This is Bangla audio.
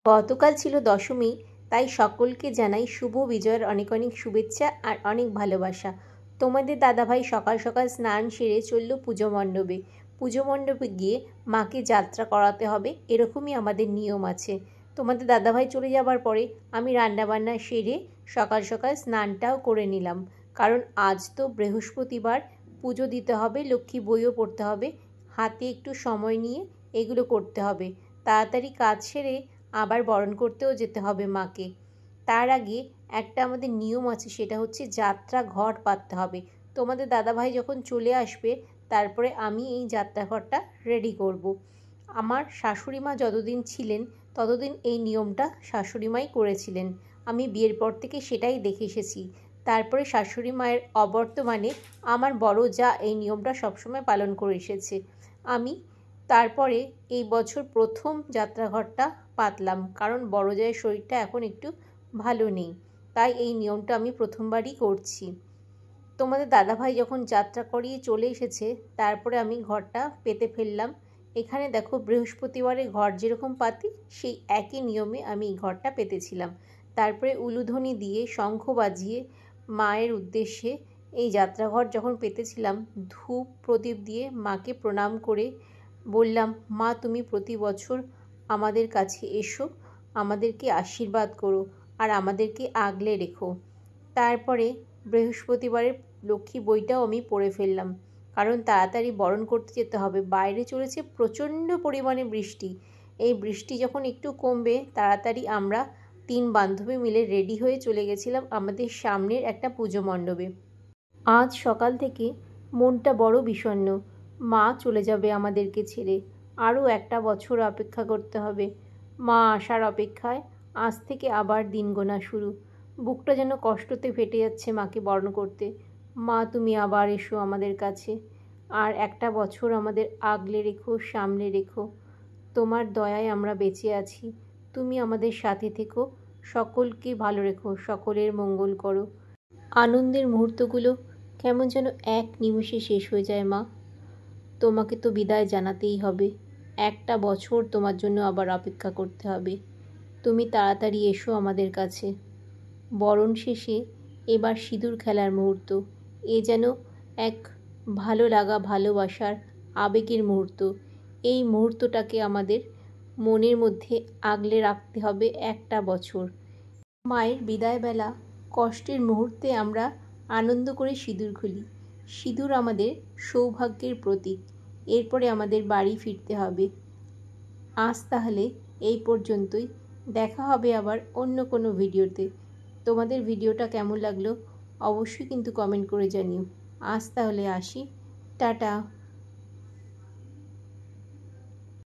গতকাল ছিল দশমী, তাই সকলকে জানাই শুভ বিজয়ের অনেক অনেক শুভেচ্ছা আর অনেক ভালোবাসা। তোমাদের দাদাভাই সকাল সকাল স্নান সেরে চলল পুজো মণ্ডপে। পুজো মণ্ডপে গিয়ে মাকে যাত্রা করাতে হবে, এরকমই আমাদের নিয়ম আছে। তোমাদের দাদাভাই চলে যাবার পরে আমি রান্নাবান্না সেরে সকাল সকাল স্নানটাও করে নিলাম, কারণ আজ তো বৃহস্পতিবার, পুজো দিতে হবে, লক্ষ্মী বইও পড়তে হবে, হাতে একটু সময় নিয়ে এগুলো করতে হবে। তাড়াতাড়ি কাজ সেরে আবার বরণ করতেও যেতে হবে মাকে। তার আগে একটা আমাদের নিয়ম আছে, সেটা হচ্ছে যাত্রা ঘট পাততে হবে। তোমাদের দাদাভাই যখন চলে আসবে তারপরে আমি এই যাত্রা ঘরটা রেডি করব। আমার শাশুড়ি মা যতদিন ছিলেন ততদিন এই নিয়মটা শাশুড়ি মাই করেছিলেন। আমি বিয়ের পর থেকে সেটাই দেখে এসেছি। তারপরে শাশুড়ি মায়ের অবর্তমানে আমার বড় যা এই নিয়মটা সবসময় পালন করে এসেছে। আমি তারপরে এই বছর প্রথম যাত্রাঘরটা পাতলাম, কারণ বড় জায়ের শরীরটা এখন একটু ভালো নেই, তাই এই নিয়মটা আমি প্রথমবারই করছি। তোমাদের দাদাভাই যখন যাত্রা করিয়ে চলে এসেছে তারপরে আমি ঘরটা পেতে ফেললাম। এখানে দেখো, বৃহস্পতিবারে ঘর যেরকম পাতি সেই একই নিয়মে আমি এই ঘরটা পেতেছিলাম। তারপরে উলুধ্বনি দিয়ে শঙ্খ বাজিয়ে মায়ের উদ্দেশ্যে এই যাত্রাঘর যখন পেতেছিলাম, ধূপ প্রদীপ দিয়ে মাকে প্রণাম করে বললাম, মা তুমি প্রতি বছর আমাদের কাছে এসো, আমাদেরকে আশীর্বাদ করো আর আমাদেরকে আগলে রেখো। তারপরে বৃহস্পতিবারের লক্ষ্মী বইটাও আমি পড়ে ফেললাম, কারণ তাড়াতাড়ি বরণ করতে যেতে হবে। বাইরে চলেছে প্রচণ্ড পরিমাণে বৃষ্টি। এই বৃষ্টি যখন একটু কমবে তাড়াতাড়ি আমরা 3 বান্ধবী মিলে রেডি হয়ে চলে গেছিলাম আমাদের সামনের একটা পুজো মণ্ডপে। আজ সকাল থেকে মনটা বড় বিষণ্ণ। মা চলে যাবে আমাদেরকে ছেড়ে, আরও একটা বছর অপেক্ষা করতে হবে। মা আসার অপেক্ষায় আজ থেকে আবার দিন গোনা শুরু। বুকটা যেন কষ্টতে ফেটে যাচ্ছে মাকে বরণ করতে। মা তুমি আবার এসো আমাদের কাছে, আর একটা বছর আমাদের আগলে রেখো, সামলে রেখো। তোমার দয়ায় আমরা বেঁচে আছি, তুমি আমাদের সাথে থেকো, সকলকে ভালো রেখো, সকলের মঙ্গল করো। আনন্দের মুহূর্তগুলো কেমন যেন এক নিমেষে শেষ হয়ে যায় মা। তোমাকে তো বিদায় জানাতেই হবে, একটা বছর তোমার জন্য আবার অপেক্ষা করতে হবে। তুমি তাড়াতাড়ি এসো আমাদের কাছে। বরণ শেষে এবার সিঁদুর খেলার মুহূর্ত। এ যেন এক ভালো লাগা, ভালোবাসার, আবেগের মুহূর্ত। এই মুহূর্তটাকে আমাদের মনের মধ্যে আগলে রাখতে হবে একটা বছর। মায়ের বিদায়বেলা কষ্টের মুহূর্তে আমরা আনন্দ করে সিঁদুর খুলি। সিঁদুর আমাদের সৌভাগ্যের প্রতীক। এরপরে আমাদের বাড়ি ফিরতে হবে। আজ তাহলে এই পর্যন্তই। দেখা হবে আবার অন্য কোনো ভিডিওতে। তোমাদের ভিডিওটা কেমন লাগলো অবশ্যই কিন্তু কমেন্ট করে জানিও। আজ তাহলে আসি, টাটা।